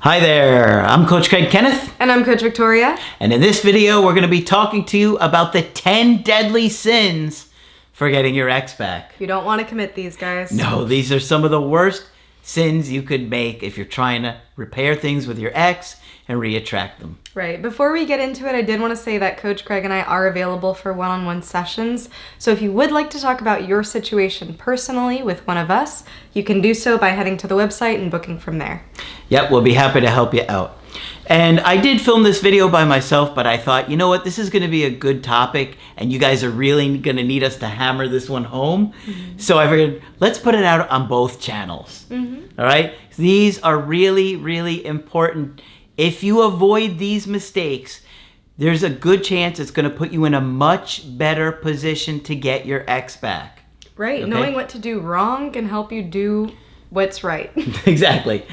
Hi there, I'm Coach Kenneth. And I'm Coach Victoria. And in this video, we're going to be talking to you about the 10 deadly sins for getting your ex back. You don't want to commit these, guys. No, these are some of the worst sins you could make if you're trying to repair things with your ex and reattract them. Right. Before we get into it, I did want to say that Coach Craig and I are available for one-on-one sessions. So if you would like to talk about your situation personally with one of us, you can do so by heading to the website and booking from there. Yep, we'll be happy to help you out. And I did film this video by myself, but I thought, you know what, this is going to be a good topic, and you guys are really going to need us to hammer this one home. So I figured, let's put it out on both channels. All right? These are really, really important. If you avoid these mistakes, there's a good chance it's going to put you in a much better position to get your ex back. Right. Okay? Knowing what to do wrong can help you do what's right. Exactly.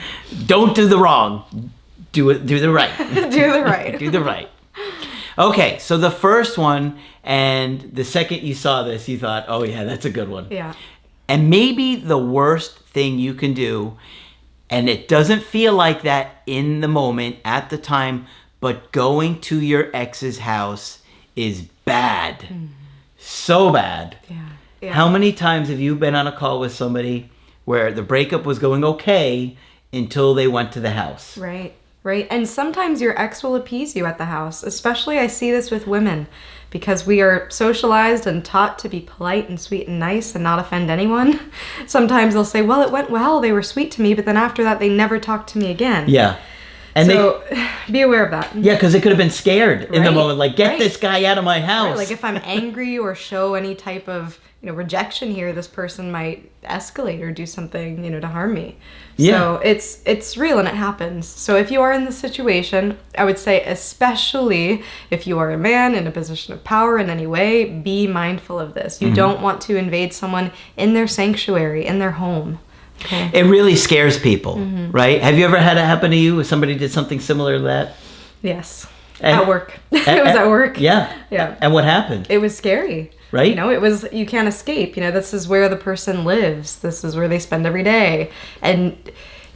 Don't do the wrong. Do the right. Do the right. Do the right. Okay, so the first one, and the second you saw this, you thought, oh yeah, that's a good one. Yeah. And maybe the worst thing you can do, and it doesn't feel like that in the moment, at the time, but going to your ex's house is bad. So bad. Yeah. How many times have you been on a call with somebody where the breakup was going okay until they went to the house? Right. And sometimes your ex will appease you at the house. Especially I see this with women because we are socialized and taught to be polite and sweet and nice and not offend anyone. Sometimes they'll say, well, it went well. They were sweet to me, but then after that, they never talked to me again. Yeah. And so be aware of that. Yeah, because they could have been scared in the Right. moment. Like, get this guy out of my house. Right. Like if I'm angry or show any type of rejection here, this person might escalate or do something to harm me. Yeah. So it's real and it happens. So if you are in this situation, I would say especially if you are a man in a position of power in any way, be mindful of this. You don't want to invade someone in their sanctuary, in their home. Okay. It really scares people, right? Have you ever had it happen to you if somebody did something similar to that? Yes. And- at work. It was at work. Yeah. Yeah. And what happened? It was scary. Right? You can't escape. This is where the person lives. This is where they spend every day. And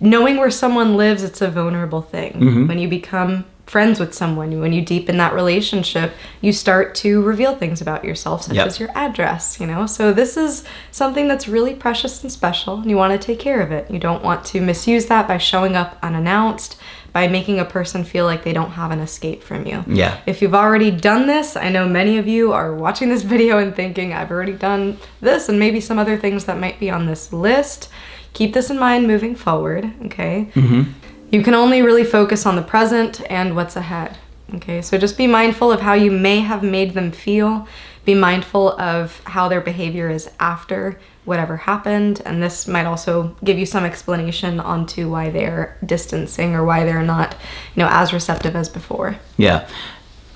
knowing where someone lives, it's a vulnerable thing. When you become friends with someone, when you deepen that relationship, you start to reveal things about yourself, such as your address, So this is something that's really precious and special, and you want to take care of it. You don't want to misuse that by showing up unannounced, by making a person feel like they don't have an escape from you. Yeah. If you've already done this, I know many of you are watching this video and thinking, I've already done this and maybe some other things that might be on this list. Keep this in mind moving forward, okay? You can only really focus on the present and what's ahead, okay? So just be mindful of how you may have made them feel. Be mindful of how their behavior is after whatever happened, and this might also give you some explanation onto why they're distancing or why they're not, as receptive as before. Yeah.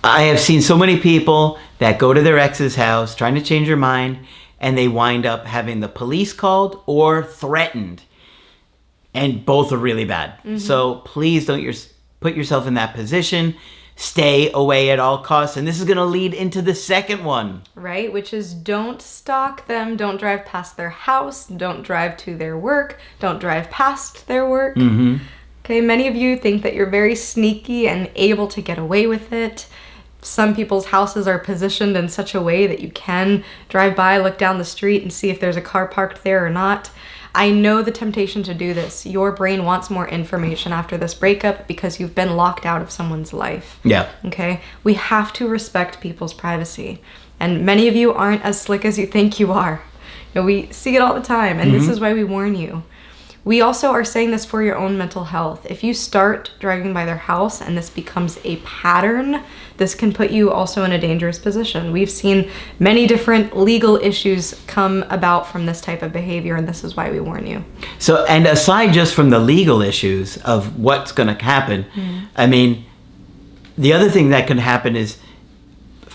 I have seen so many people that go to their ex's house trying to change their mind, and they wind up having the police called or threatened. And both are really bad. So please don't put yourself in that position. Stay away at all costs. And this is going to lead into the second one. Right, which is don't stalk them. Don't drive past their house. Don't drive to their work. Don't drive past their work. Okay, many of you think that you're very sneaky and able to get away with it. Some people's houses are positioned in such a way that you can drive by, look down the street, and see if there's a car parked there or not. I know the temptation to do this. Your brain wants more information after this breakup because you've been locked out of someone's life. Yeah. Okay? We have to respect people's privacy. And many of you aren't as slick as you think you are. We see it all the time, and this is why we warn you. We also are saying this for your own mental health. If you start driving by their house and this becomes a pattern, this can put you also in a dangerous position. We've seen many different legal issues come about from this type of behavior, and this is why we warn you. So, and aside just from the legal issues of what's going to happen, I mean, the other thing that can happen is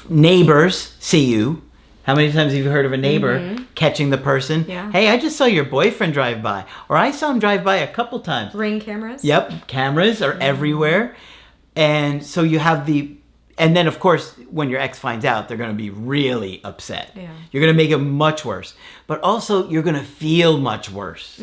neighbors see you. How many times have you heard of a neighbor catching the person? Yeah. Hey, I just saw your boyfriend drive by. Or I saw him drive by a couple times. Ring cameras? Yep, cameras are everywhere. And so you have and then of course, when your ex finds out, they're going to be really upset. Yeah. You're going to make it much worse. But also, you're going to feel much worse.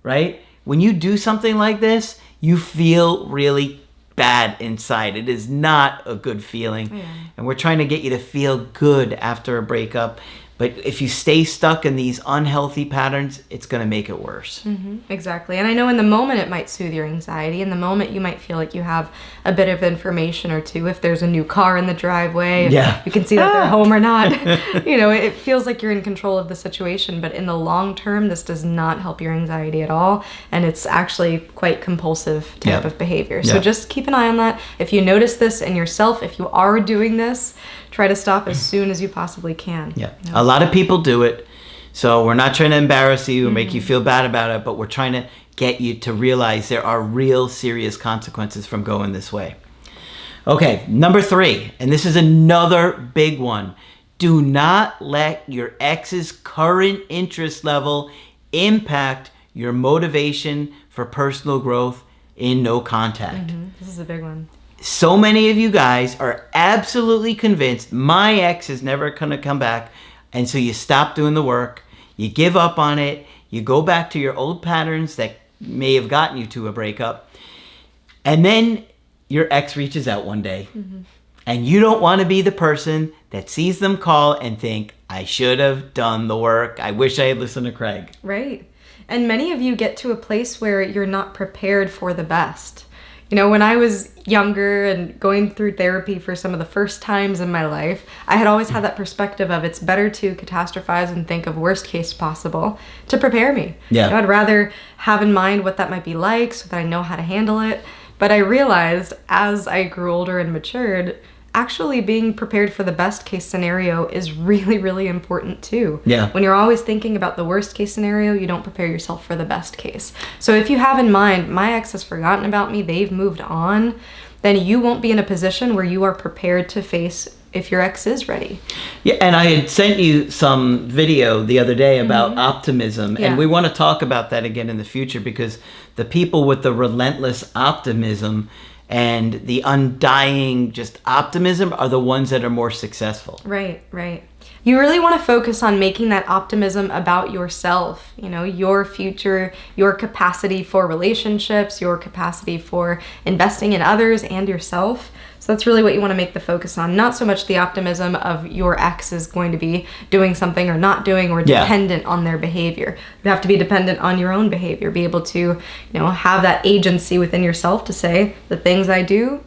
Right? When you do something like this, you feel really bad inside. It is not a good feeling. Yeah. And we're trying to get you to feel good after a breakup. But if you stay stuck in these unhealthy patterns, it's going to make it worse. Mm-hmm. Exactly. And I know in the moment it might soothe your anxiety. In the moment you might feel like you have a bit of information or two. If there's a new car in the driveway, you can see that they're home or not. It feels like you're in control of the situation. But in the long term, this does not help your anxiety at all. And it's actually quite compulsive type of behavior. So just keep an eye on that. If you notice this in yourself, if you are doing this, try to stop as soon as you possibly can. Yeah. A lot of people do it. So we're not trying to embarrass you or make you feel bad about it, but we're trying to get you to realize there are real serious consequences from going this way. Okay, number 3, and this is another big one. Do not let your ex's current interest level impact your motivation for personal growth in no contact. This is a big one. So many of you guys are absolutely convinced my ex is never going to come back. And so you stop doing the work, you give up on it, you go back to your old patterns that may have gotten you to a breakup. And then your ex reaches out one day. And you don't want to be the person that sees them call and think, I should have done the work. I wish I had listened to Craig. Right. And many of you get to a place where you're not prepared for the best. When I was younger and going through therapy for some of the first times in my life, I had always had that perspective of it's better to catastrophize and think of worst case possible to prepare me. Yeah. I'd rather have in mind what that might be like so that I know how to handle it. But I realized as I grew older and matured, actually being prepared for the best case scenario is really, really important too. Yeah. When you're always thinking about the worst case scenario, you don't prepare yourself for the best case. So if you have in mind, my ex has forgotten about me, they've moved on, then you won't be in a position where you are prepared to face if your ex is ready. Yeah, and I had sent you some video the other day about optimism, and we want to talk about that again in the future because the people with the relentless optimism and the undying just optimism are the ones that are more successful. Right. You really want to focus on making that optimism about yourself, your future, your capacity for relationships, your capacity for investing in others and yourself. So that's really what you want to make the focus on, not so much the optimism of your ex is going to be doing something or not doing or dependent on their behavior. You have to be dependent on your own behavior, be able to, have that agency within yourself to say the things I do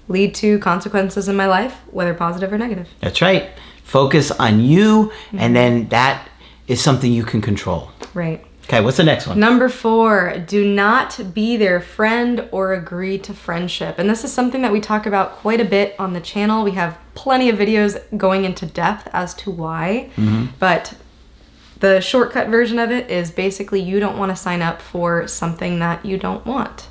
lead to consequences in my life, whether positive or negative. That's right. Focus on you, and then that is something you can control. Right. Okay, what's the next one? Number 4, do not be their friend or agree to friendship. And this is something that we talk about quite a bit on the channel. We have plenty of videos going into depth as to why, but the shortcut version of it is basically you don't want to sign up for something that you don't want.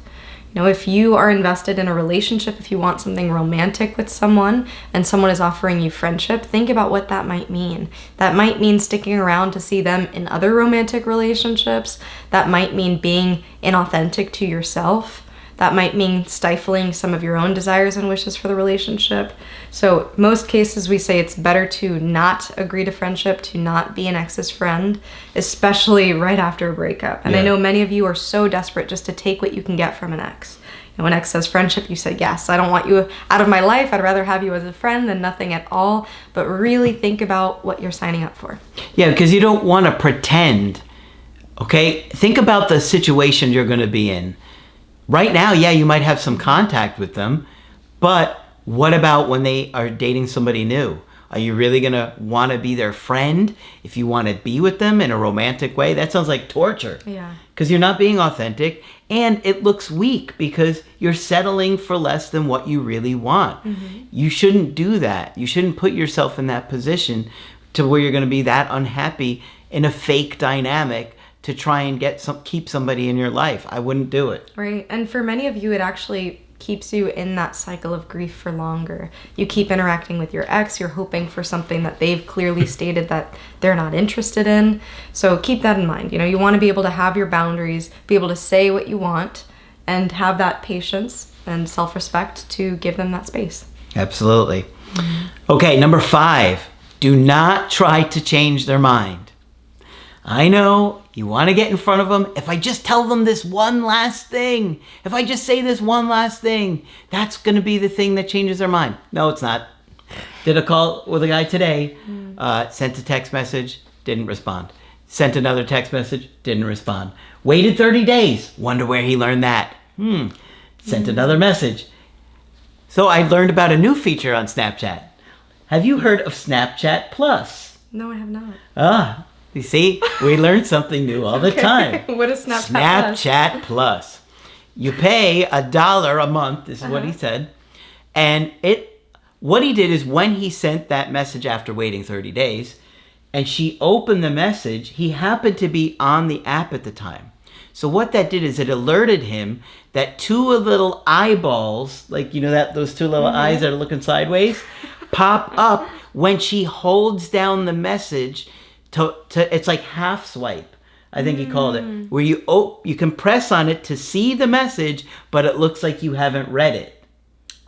If you are invested in a relationship, if you want something romantic with someone and someone is offering you friendship, think about what that might mean. That might mean sticking around to see them in other romantic relationships. That might mean being inauthentic to yourself. That might mean stifling some of your own desires and wishes for the relationship. So most cases we say it's better to not agree to friendship, to not be an ex's friend, especially right after a breakup. And I know many of you are so desperate just to take what you can get from an ex. When ex says friendship, you say, yes, I don't want you out of my life. I'd rather have you as a friend than nothing at all. But really think about what you're signing up for. Yeah, because you don't want to pretend, okay? Think about the situation you're going to be in. Right now, you might have some contact with them, but what about when they are dating somebody new? Are you really going to want to be their friend if you want to be with them in a romantic way? That sounds like torture. Yeah. Because you're not being authentic, and it looks weak because you're settling for less than what you really want. You shouldn't do that. You shouldn't put yourself in that position to where you're going to be that unhappy in a fake dynamic to try and keep somebody in your life. I wouldn't do it. Right. And for many of you, it actually keeps you in that cycle of grief for longer. You keep interacting with your ex, you're hoping for something that they've clearly stated that they're not interested in. So keep that in mind. You want to be able to have your boundaries, be able to say what you want, and have that patience and self-respect to give them that space. Absolutely. Okay, number 5, do not try to change their mind. I know you want to get in front of them. If I just tell them this one last thing, if I just say this one last thing, that's going to be the thing that changes their mind. No, it's not. Did a call with a guy today, sent a text message, didn't respond. Sent another text message, didn't respond. Waited 30 days, wonder where he learned that. Sent another message. So I learned about a new feature on Snapchat. Have you heard of Snapchat Plus? No, I have not. You see, we learn something new all the time. What is Snapchat Plus? Snapchat Plus. You pay $1 a month, this is what he said. And what he did is when he sent that message after waiting 30 days, and she opened the message, he happened to be on the app at the time. So what that did is it alerted him that two little eyeballs, like, you know, those two little eyes that are looking sideways, pop up when she holds down the message to it's like half swipe, I think he called it, where you can press on it to see the message, but it looks like you haven't read it.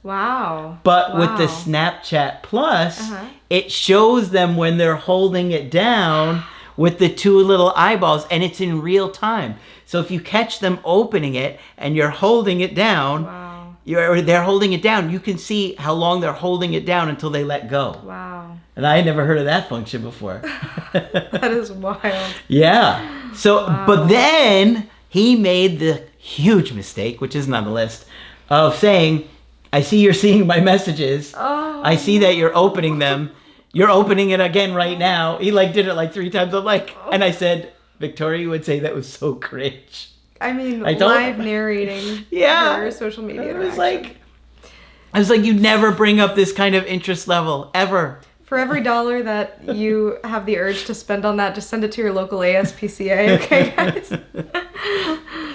Wow. But with the Snapchat Plus, it shows them when they're holding it down with the two little eyeballs, and it's in real time. So if you catch them opening it and you're holding it down, they're holding it down, you can see how long they're holding it down until they let go. Wow. And I had never heard of that function before. That is wild. Yeah. So, but then he made the huge mistake, which isn't on the list, of saying, I see you're seeing my messages. I see that you're opening them. You're opening it again right now. He did it 3 times. I'm like, and I said, Victoria would say that was so cringe. I mean, live narrating her social media. I was like, you never bring up this kind of interest level, ever. For every $1 that you have the urge to spend on that, just send it to your local ASPCA, okay, guys?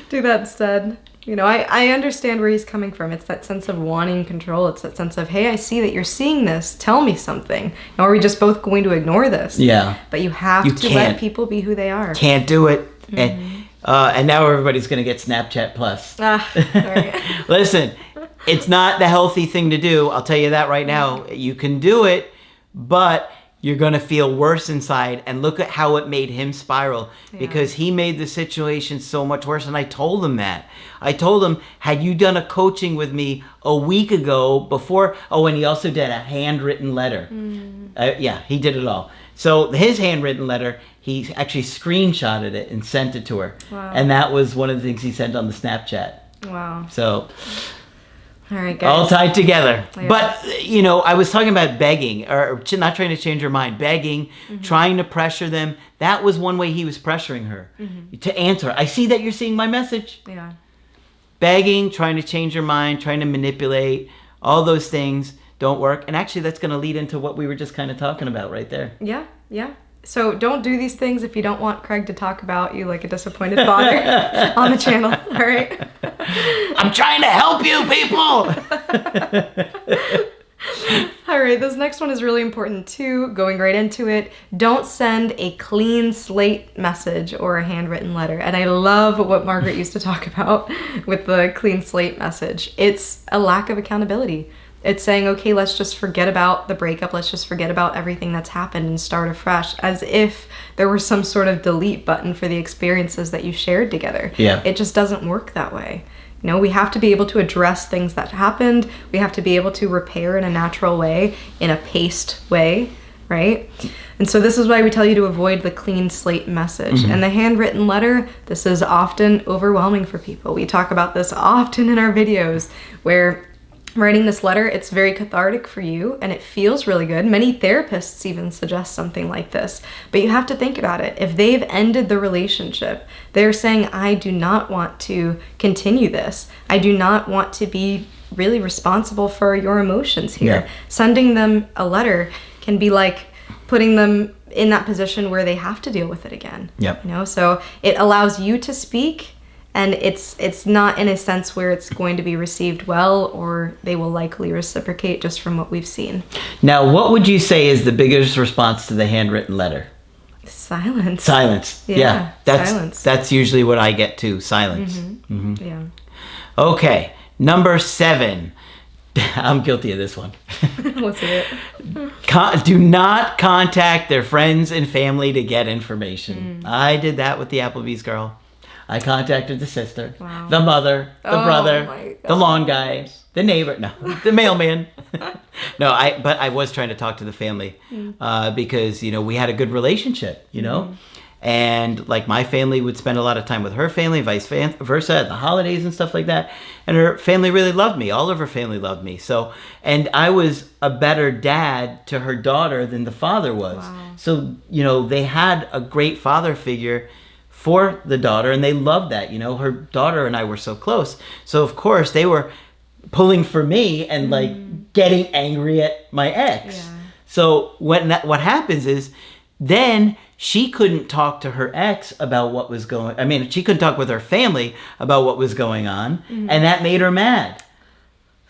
Do that instead. You know, I understand where he's coming from. It's that sense of wanting control. It's that sense of, hey, I see that you're seeing this. Tell me something. Or are we just both going to ignore this? Yeah. But you have to let people be who they are. Can't do it. And now everybody's going to get Snapchat Plus. All right. Listen, it's not the healthy thing to do. I'll tell you that right now. You can do it, but you're going to feel worse inside. And look at how it made him spiral, because he made the situation so much worse. And I told him that. I told him, had you done a coaching with me a week ago before, and he also did a handwritten letter. He did it all. So his handwritten letter, he actually screenshotted it and sent it to her. Wow. And that was one of the things he sent on the Snapchat. Wow. So... all right, guys. All tied together. Yes. But, you know, I was talking about begging, or not trying to change her mind, begging, trying to pressure them. That was one way he was pressuring her to answer. I see that you're seeing my message. Yeah. Begging, trying to change her mind, trying to manipulate, all those things don't work. And actually, that's going to lead into what we were just kind of talking about right there. Yeah, yeah. So don't do these things if you don't want Craig to talk about you like a disappointed father on the channel, all right? I'm trying to help you, people! All right, this next one is really important too. Going right into it, don't send a clean slate message or a handwritten letter. And I love what Margaret used to talk about with the clean slate message. It's a lack of accountability. It's saying, okay, let's just forget about the breakup. Let's just forget about everything that's happened and start afresh, as if there was some sort of delete button for the experiences that you shared together. Yeah. It just doesn't work that way. You know, we have to be able to address things that happened. We have to be able to repair in a natural way, in a paced way, right? And so this is why we tell you to avoid the clean slate message. And the handwritten letter, this is often overwhelming for people. We talk about this often in our videos, where writing this letter, it's very cathartic for you and it feels really good. Many therapists even suggest something like this, but you have to think about it. If they've ended the relationship, they're saying, I do not want to continue this. I do not want to be really responsible for your emotions here. Yeah. Sending them a letter can be like putting them in that position where they have to deal with it again. Yep. You know, so it allows you to speak. And it's not in a sense where it's going to be received well, or they will likely reciprocate, just from what we've seen. Now, what would you say is the biggest response to the handwritten letter? Silence. Silence. Yeah. Silence. That's usually what I get too. Silence. Yeah. Okay. Number 7. I'm guilty of this one. What's it? Do not contact their friends and family to get information. I did that with the Applebee's girl. I contacted the sister, the mother, the brother, the lawn guy, the neighbor, the mailman. But I was trying to talk to the family because, we had a good relationship, and like my family would spend a lot of time with her family, vice versa, at the holidays and stuff like that. And her family really loved me. All of her family loved me. So, and I was a better dad to her daughter than the father was. Wow. So, they had a great father figure for the daughter, and they loved that. Her daughter and I were so close. So of course they were pulling for me and like getting angry at my ex. Yeah. So what happens is then she couldn't talk to her ex about what was she couldn't talk with her family about what was going on, and that made her mad.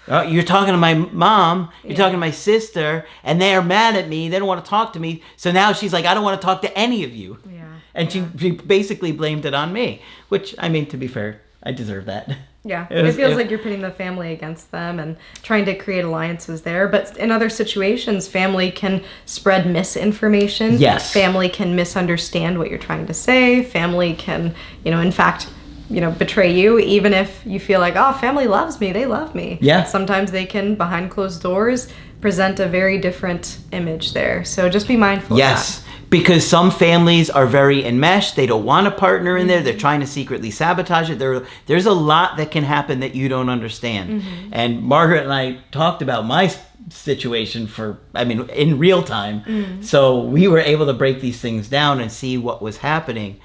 You're talking to my mom, you're talking to my sister, and they're mad at me. They don't want to talk to me. So now she's like, I don't want to talk to any of you. Yeah. And she basically blamed it on me, which, to be fair, I deserve that. Yeah, it feels like you're pitting the family against them and trying to create alliances there. But in other situations, family can spread misinformation. Yes. Family can misunderstand what you're trying to say. Family can, in fact, betray you, even if you feel like, oh, family loves me, they love me. Yeah. Sometimes they can, behind closed doors, present a very different image there. So just be mindful of that. Because some families are very enmeshed. They don't want a partner in there. They're trying to secretly sabotage it. There's a lot that can happen that you don't understand. And Margaret and I talked about my situation in real time. So we were able to break these things down and see what was happening.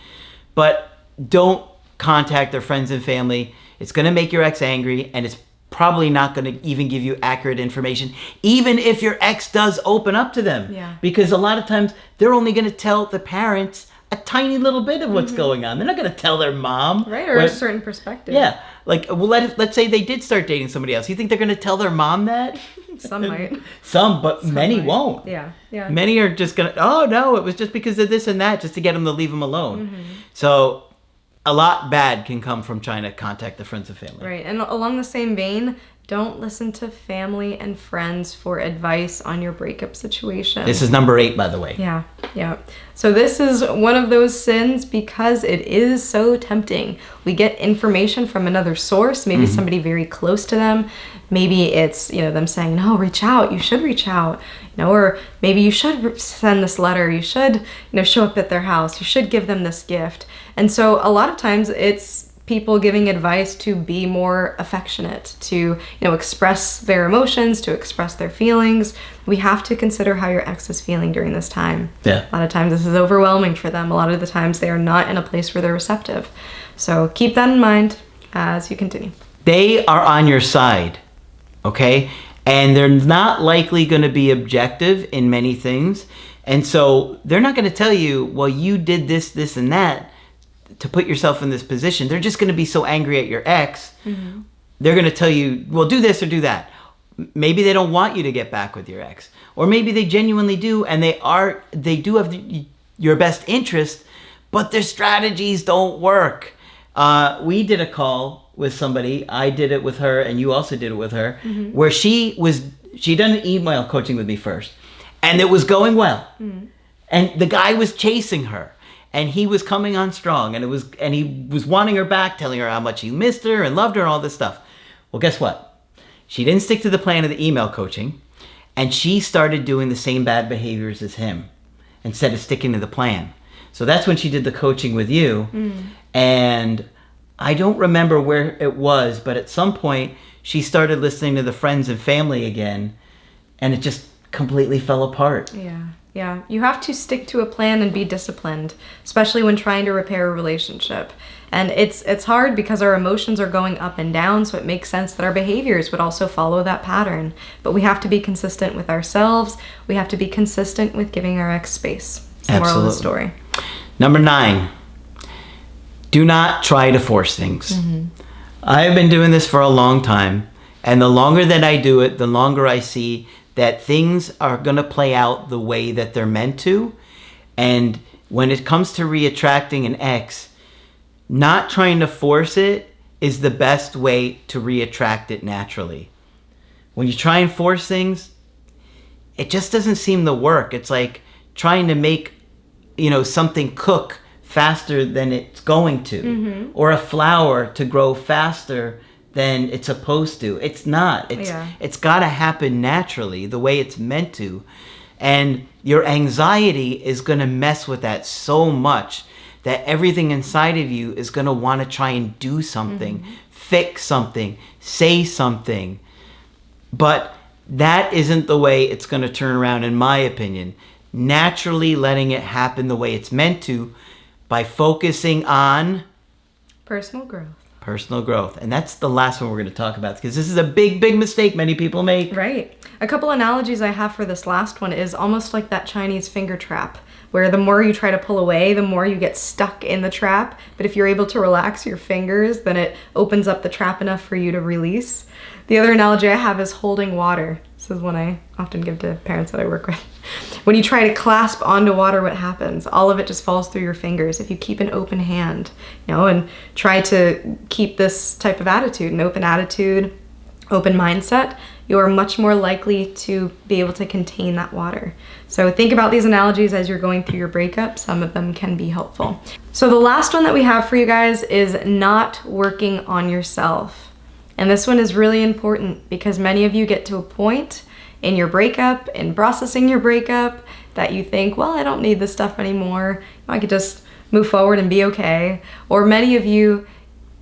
But don't contact their friends and family. It's going to make your ex angry, and it's probably not going to even give you accurate information, even if your ex does open up to them. Yeah. Because a lot of times they're only going to tell the parents a tiny little bit of what's going on. They're not going to tell their mom. Right, or a certain perspective. Yeah. Like, let's say they did start dating somebody else. You think they're going to tell their mom that? Some might. But many won't. Yeah. Many are just going to, oh, no, it was just because of this and that, just to get them to leave them alone. So a lot bad can come from trying to contact the friends and family. Right, and along the same vein, don't listen to family and friends for advice on your breakup situation. This is number 8, by the way. Yeah. So this is one of those sins because it is so tempting. We get information from another source, maybe somebody very close to them. Maybe it's, them saying, no, reach out, you should reach out. Or maybe you should send this letter, you should, show up at their house, you should give them this gift. And so a lot of times it's people giving advice to be more affectionate, to, express their emotions, to express their feelings. We have to consider how your ex is feeling during this time. Yeah. A lot of times this is overwhelming for them. A lot of the times they are not in a place where they're receptive. So keep that in mind as you continue. They are on your side, okay? And they're not likely going to be objective in many things. And so they're not going to tell you, well, you did this, this, and that to put yourself in this position. They're just going to be so angry at your ex. They're going to tell you, well, do this or do that. Maybe they don't want you to get back with your ex. Or maybe they genuinely do, and they do have your best interest, but their strategies don't work. We did a call with somebody. I did it with her, and you also did it with her, where she done an email coaching with me first, and it was going well. And the guy was chasing her, and he was coming on strong, and he was wanting her back, telling her how much he missed her and loved her and all this stuff. Well, guess what? She didn't stick to the plan of the email coaching, and she started doing the same bad behaviors as him instead of sticking to the plan. So that's when she did the coaching with you. And I don't remember where it was, but at some point she started listening to the friends and family again, and it just completely fell apart. Yeah. You have to stick to a plan and be disciplined, especially when trying to repair a relationship. And it's hard because our emotions are going up and down, so it makes sense that our behaviors would also follow that pattern. But we have to be consistent with ourselves. We have to be consistent with giving our ex space. It's the moral of the story. Number 9, do not try to force things. I've been doing this for a long time, and the longer that I do it, the longer I see that things are going to play out the way that they're meant to. And when it comes to reattracting an ex, not trying to force it is the best way to reattract it naturally. when you try and force things, it just doesn't seem to work. It's like trying to make, something cook faster than it's going to, or a flower to grow faster than it's supposed to. It's not. It's got to happen naturally, the way it's meant to. And your anxiety is going to mess with that so much that everything inside of you is going to want to try and do something, fix something, say something. But that isn't the way it's going to turn around, in my opinion. Naturally letting it happen the way it's meant to by focusing on personal growth. Personal growth. And that's the last one we're going to talk about, because this is a big, big mistake many people make. Right. A couple analogies I have for this last one is almost like that Chinese finger trap, where the more you try to pull away, the more you get stuck in the trap. But if you're able to relax your fingers, then it opens up the trap enough for you to release. The other analogy I have is holding water. This is one I often give to parents that I work with. When you try to clasp onto water, what happens? All of it just falls through your fingers. If you keep an open hand, and try to keep this type of attitude, an open attitude, open mindset, you're much more likely to be able to contain that water. So think about these analogies as you're going through your breakup. Some of them can be helpful. So the last one that we have for you guys is not working on yourself. And this one is really important because many of you get to a point in your breakup, in processing your breakup, that you think, well, I don't need this stuff anymore. I could just move forward and be okay. Or many of you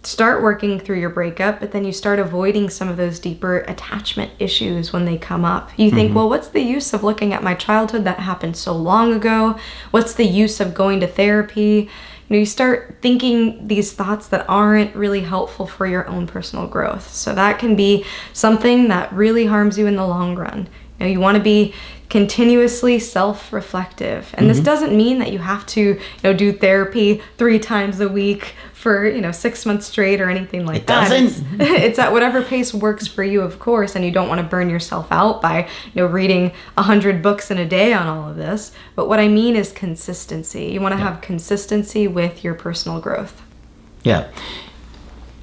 start working through your breakup, but then you start avoiding some of those deeper attachment issues when they come up. You think, well, what's the use of looking at my childhood that happened so long ago? What's the use of going to therapy? You start thinking these thoughts that aren't really helpful for your own personal growth. So that can be something that really harms you in the long run. You want to be continuously self-reflective. And this doesn't mean that you have to do therapy 3 times a week for 6 months straight or anything like that. It doesn't. It's at whatever pace works for you, of course, and you don't want to burn yourself out by reading 100 books in a day on all of this. But what I mean is consistency. You want to have consistency with your personal growth. Yeah.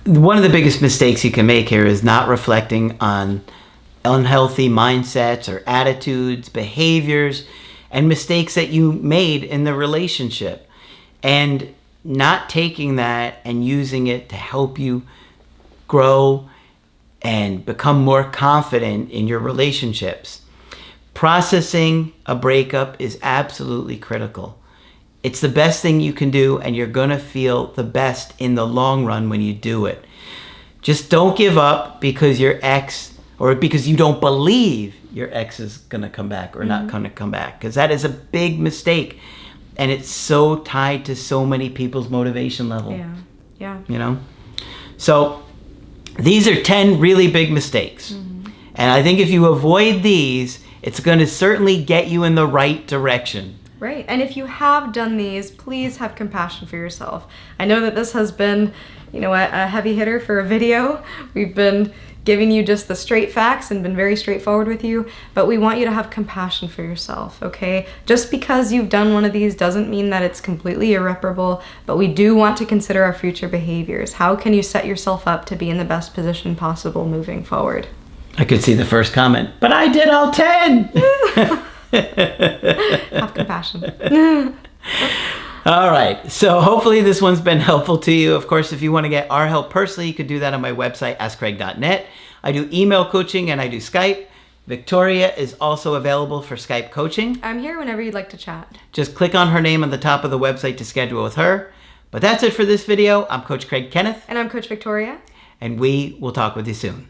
One of the biggest mistakes you can make here is not reflecting on unhealthy mindsets or attitudes, behaviors, and mistakes that you made in the relationship, and not taking that and using it to help you grow and become more confident in your relationships. Processing a breakup is absolutely critical. It's the best thing you can do, and you're going to feel the best in the long run when you do it. Just don't give up because your ex, or because you don't believe your ex is going to come back or not going to come back, because that is a big mistake. And it's so tied to so many people's motivation level. Yeah. So these are 10 really big mistakes. And I think if you avoid these, it's going to certainly get you in the right direction. Right. And if you have done these, please have compassion for yourself. I know that this has been, a heavy hitter for a video. We've been giving you just the straight facts and been very straightforward with you, but we want you to have compassion for yourself, okay? Just because you've done one of these doesn't mean that it's completely irreparable, but we do want to consider our future behaviors. How can you set yourself up to be in the best position possible moving forward? I could see the first comment, but I did all 10! Have compassion. All right, so hopefully this one's been helpful to you. Of course, if you want to get our help personally, you could do that on my website, askcraig.net. I do email coaching and I do Skype. Victoria is also available for Skype coaching. I'm here whenever you'd like to chat. Just click on her name on the top of the website to schedule with her. But that's it for this video. I'm Coach Craig Kenneth. And I'm Coach Victoria. And we will talk with you soon.